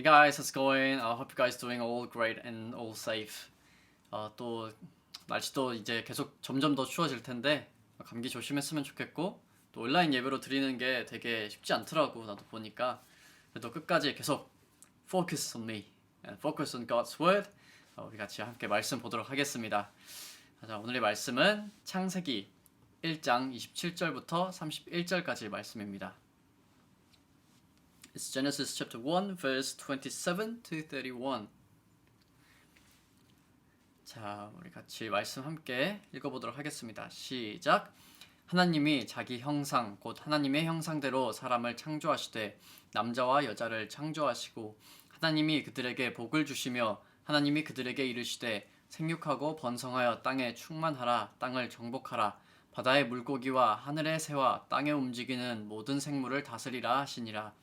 Hey guys, how's it going? I hope you guys doing all great and all safe. 또 날씨도 이제 계속 점점 더 추워질 텐데 감기 조심했으면 좋겠고 또 온라인 예배로 드리는 게 되게 쉽지 않더라고 나도 보니까 그래도 끝까지 계속 focus on me and focus on God's word. 우리 같이 함께 말씀 보도록 하겠습니다. 자, 오늘의 말씀은 창세기 1장 27절부터 31절까지 말씀입니다. It's Genesis chapter 1 verse 27 to 31. 자, 우리 같이 말씀 함께 읽어보도록 하겠습니다. 시작. 하나님이 자기 형상 곧 하나님의 형상대로 사람을 창조하시되 남자와 여자를 창조하시고 하나님이 그들에게 복을 주시며 하나님이 그들에게 이르시되 생육하고 번성하여 땅에 충만하라 땅을 정복하라 바다의 물고기와 하늘의 새와 땅에 움직이는 모든 생물을 다스리라 하시니라.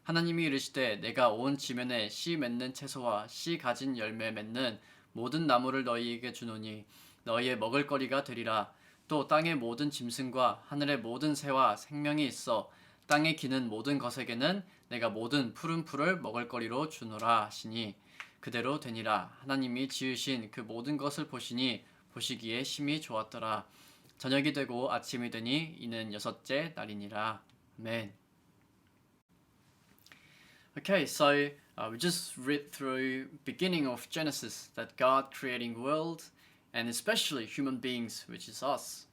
하나님이 이르시되 내가 온 지면에 씨 맺는 채소와 씨 가진 열매 맺는 모든 나무를 너희에게 주노니 너희의 먹을거리가 되리라. 또 땅의 모든 짐승과 하늘의 모든 새와 생명이 있어 땅에 기는 모든 것에게는 내가 모든 푸른 풀을 먹을거리로 주노라 하시니 그대로 되니라. 하나님이 지으신 그 모든 것을 보시니 보시기에 심히 좋았더라. 저녁이 되고 아침이 되니 이는 여섯째 날이니라. 아멘. Okay, so we just read through beginning of Genesis that God creating world and especially human beings, which is us.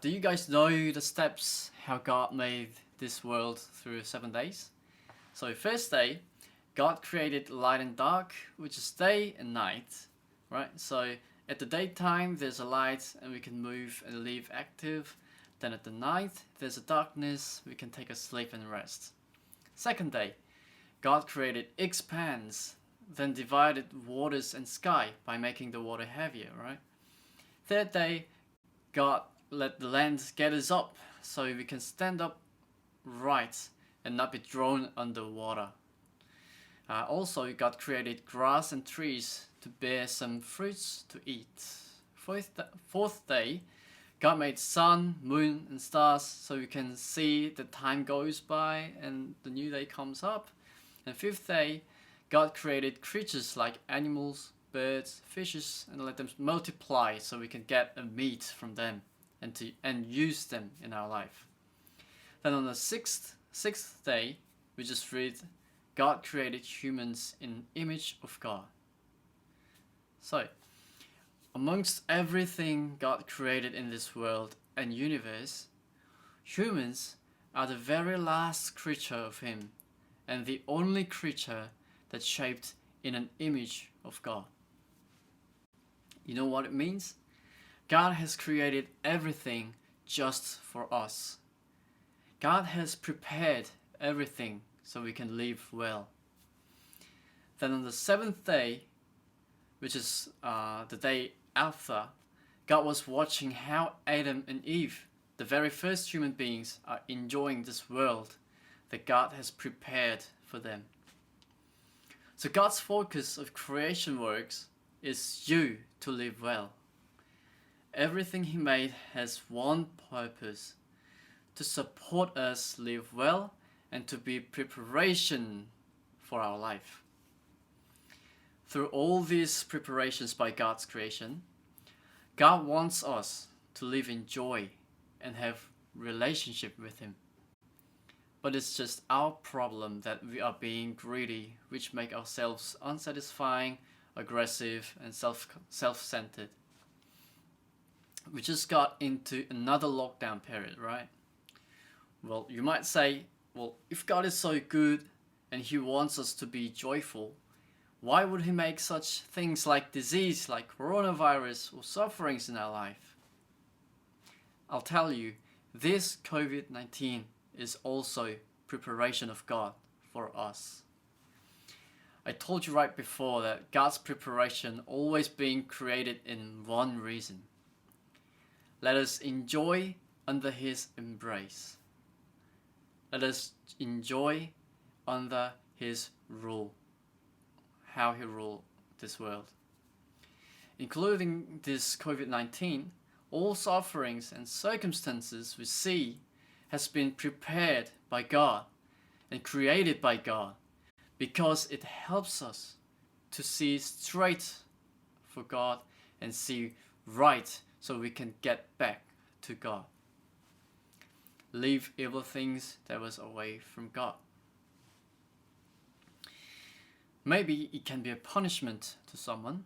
Do you guys know the steps how God made this world through 7 days? So first day, God created light and dark, which is day and night, right? So at the daytime there's a light and we can move and live active. Then at the night there's a darkness, we can take a sleep and rest. Second day, God created expanse, then divided waters and sky by making the water heavier, right? Third day, God let the land get us up so we can stand up right and not be drawn under water. Also, God created grass and trees to bear some fruits to eat. Fourth day, God made sun, moon, and stars so we can see the time goes by and the new day comes up. And fifth day, God created creatures like animals, birds, fishes, and let them multiply so we can get a meat from them and use them in our life. Then on the sixth day, we just read, God created humans in image of God. So, amongst everything God created in this world and universe, humans are the very last creature of Him and the only creature that's shaped in an image of God. You know what it means? God has created everything just for us. God has prepared everything so we can live well. Then on the seventh day, which is the day after, God was watching how Adam and Eve, the very first human beings, are enjoying this world that God has prepared for them. So God's focus of creation works is you to live well. Everything He made has one purpose: to support us live well and to be preparation for our life. Through all these preparations by God's creation, God wants us to live in joy and have relationship with Him. But it's just our problem that we are being greedy, which make ourselves unsatisfying, aggressive, and self-centered. We just got into another lockdown period, right? Well, you might say, well, if God is so good and He wants us to be joyful, why would He make such things like disease, like coronavirus, or sufferings in our life? I'll tell you, this COVID-19 is also preparation of God for us. I told you right before that God's preparation always being created in one reason. Let us enjoy under His embrace. Let us enjoy under His rule, how He ruled this world. Including this COVID-19, all sufferings and circumstances we see has been prepared by God and created by God because it helps us to see straight for God and see right so we can get back to God. Leave evil things that was away from God. Maybe it can be a punishment to someone.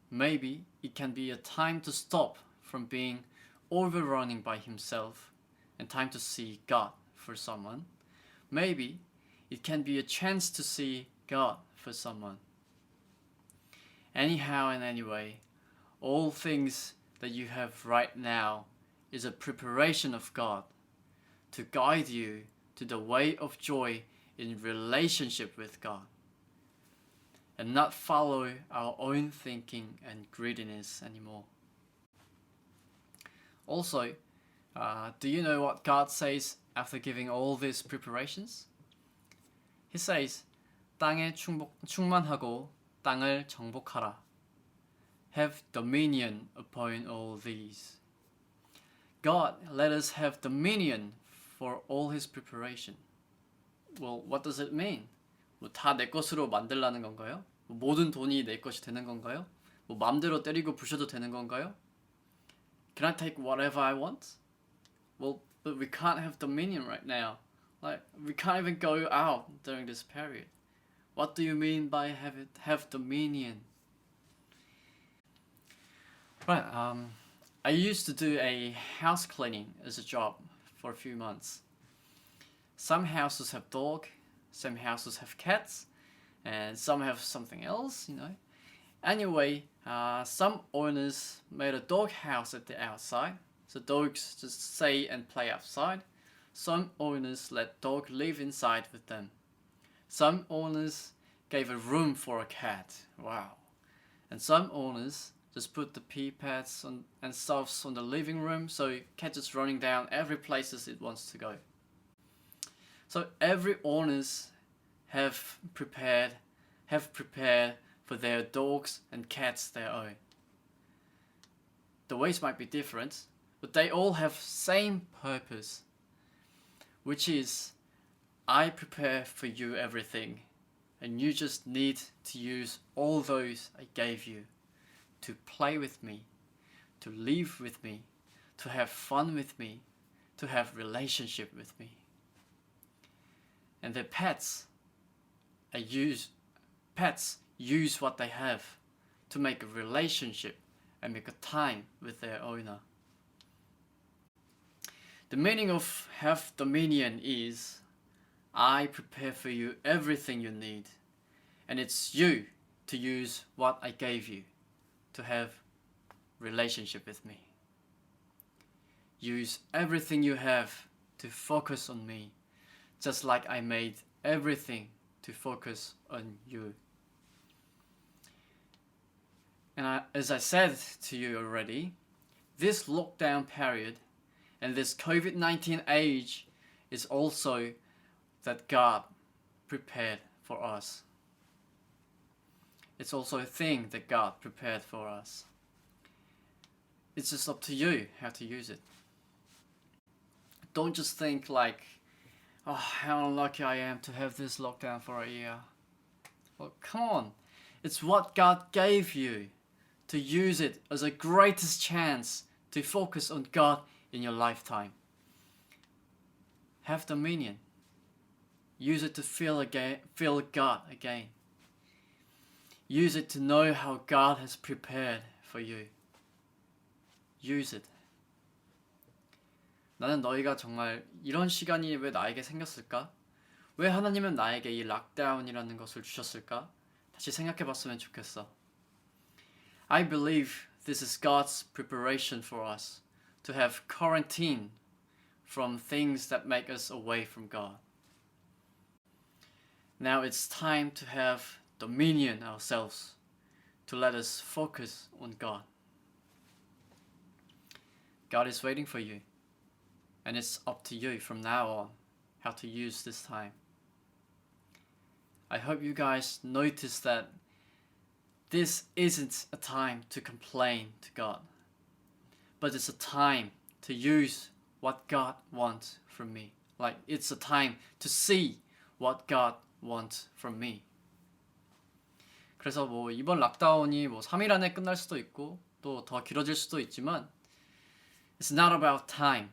Maybe it can be a time to stop from being overrunning by himself and time to see God for someone. Maybe it can be a chance to see God for someone. Anyhow and anyway, all things that you have right now is a preparation of God to guide you to the way of joy in relationship with God, and not follow our own thinking and greediness anymore. Also, do you know what God says after giving all these preparations? He says, 땅에 충만하고 땅을 정복하라. Have dominion upon all these. God let us have dominion for all His preparation. Well, what does it mean? 다 내 것으로 만들라는 건가요? 모든 돈이 내 것이 되는 건가요? 마음대로 때리고 부셔도 되는 건가요? Can I take whatever I want? Well, but we can't have dominion right now. Like, we can't even go out during this period. What do you mean by have dominion? Right, I used to do a house cleaning as a job for a few months. Some houses have dog, some houses have cats, and some have something else, you know. Anyway, some owners made a dog house at the outside, so dogs just stay and play outside. Some owners let dog live inside with them. Some owners gave a room for a cat. Wow. And some owners just put the pee pads and stuffs on the living room, so cat just running down every places it wants to go. So every owners have prepared for their dogs and cats their own. The ways might be different, but they all have same purpose, which is I prepare for you everything, and you just need to use all those I gave you to play with me, to live with me, to have fun with me, to have relationship with me. And the pets use what they have to make a relationship and make a time with their owner. The meaning of have dominion is I prepare for you everything you need, and it's you to use what I gave you to have relationship with me. Use everything you have to focus on me, just like I made everything to focus on you. And as I said to you already, this lockdown period and this COVID-19 age is also that God prepared for us. It's also a thing that God prepared for us. It's just up to you how to use it. Don't just think like, oh, how unlucky I am to have this lockdown for a year. Well, come on. It's what God gave you to use it as a greatest chance to focus on God in your lifetime. Have dominion. Use it to feel God again. Use it to know how God has prepared for you. Use it. 나는 너희가 정말 이런 시간이 왜 나에게 생겼을까? 왜 하나님은 나에게 이 락다운이라는 것을 주셨을까? 다시 생각해 봤으면 좋겠어. I believe this is God's preparation for us to have quarantine from things that make us away from God. Now it's time to have dominion ourselves, to let us focus on God. God is waiting for you, and it's up to you from now on how to use this time. I hope you guys notice that this isn't a time to complain to God, but it's a time to use what God wants from me. Like, it's a time to see what God want from me. 그래서 뭐 이번 락다운이 뭐 3일 안에 끝날 수도 있고 또 더 길어질 수도 있지만 It's not about time.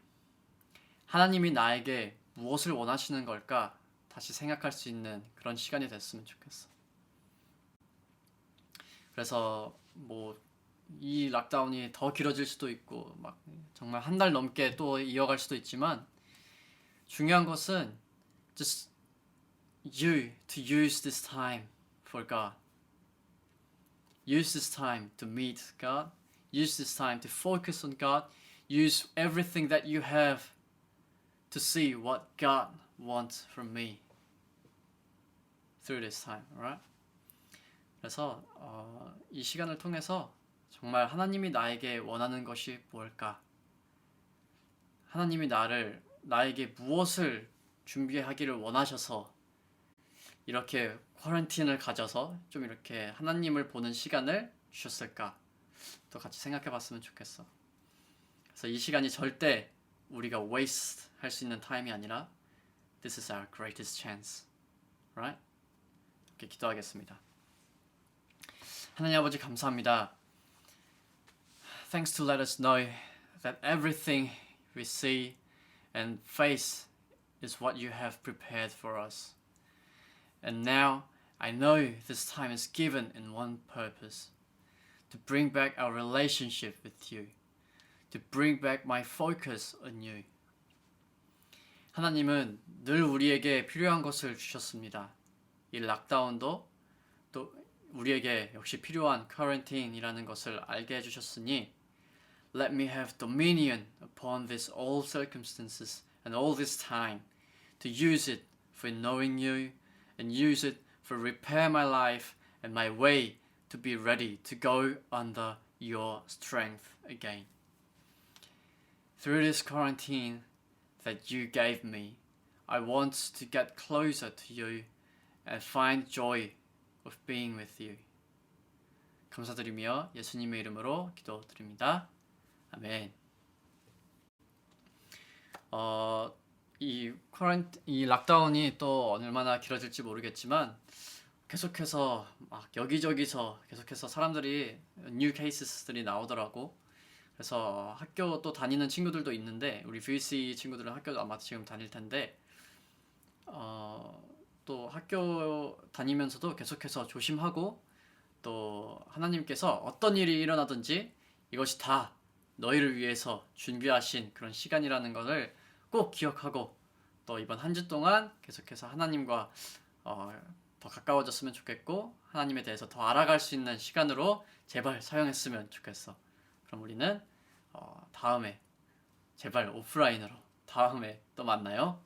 하나님이 나에게 무엇을 원하시는 걸까 다시 생각할 수 있는 그런 시간이 됐으면 좋겠어. 그래서 뭐 이 락다운이 더 길어질 수도 있고 막 정말 한 달 넘게 또 이어갈 수도 있지만 중요한 것은 just you to use this time for God. Use this time to meet God. Use this time to focus on God. Use everything that you have to see what God wants from me through this time, alright? 그래서 이 시간을 통해서 정말 하나님이 나에게 원하는 것이 무엇일까? 하나님이 나에게 무엇을 준비하기를 원하셔서 이렇게 쿼런틴을 가져서 좀 이렇게 하나님을 보는 시간을 주셨을까? 또 같이 생각해 봤으면 좋겠어. 그래서 이 시간이 절대 우리가 waste 할 수 있는 타임이 아니라 This is our greatest chance. Right? 이렇게 기도하겠습니다. 하나님 아버지 감사합니다. Thanks to let us know that everything we see and face is what you have prepared for us. And now I know this time is given in one purpose, to bring back our relationship with you, to bring back my focus on you. 하나님은 늘 우리에게 필요한 것을 주셨습니다. 이 락다운도 또 우리에게 역시 필요한 quarantine이라는 것을 알게 해주셨으니 Let me have dominion upon this all circumstances and all this time to use it for knowing you and use it for repair my life and my way to be ready to go under your strength again. Through this quarantine that you gave me, I want to get closer to you and find joy of being with you. 감사드리며 예수님의 이름으로 기도드립니다. 아멘. 이 락다운이 또 얼마나 길어질지 모르겠지만 계속해서 막 여기저기서 계속해서 사람들이 new cases들이 나오더라고. 그래서 학교 또 다니는 친구들도 있는데 우리 VC 친구들은 학교 아마 지금 다닐 텐데 또 학교 다니면서도 계속해서 조심하고 또 하나님께서 어떤 일이 일어나든지 이것이 다 너희를 위해서 준비하신 그런 시간이라는 것을 꼭 기억하고 또 이번 한 주 동안 계속해서 하나님과 더 가까워졌으면 좋겠고 하나님에 대해서 더 알아갈 수 있는 시간으로 제발 사용했으면 좋겠어. 그럼 우리는 다음에 제발 오프라인으로 다음에 또 만나요.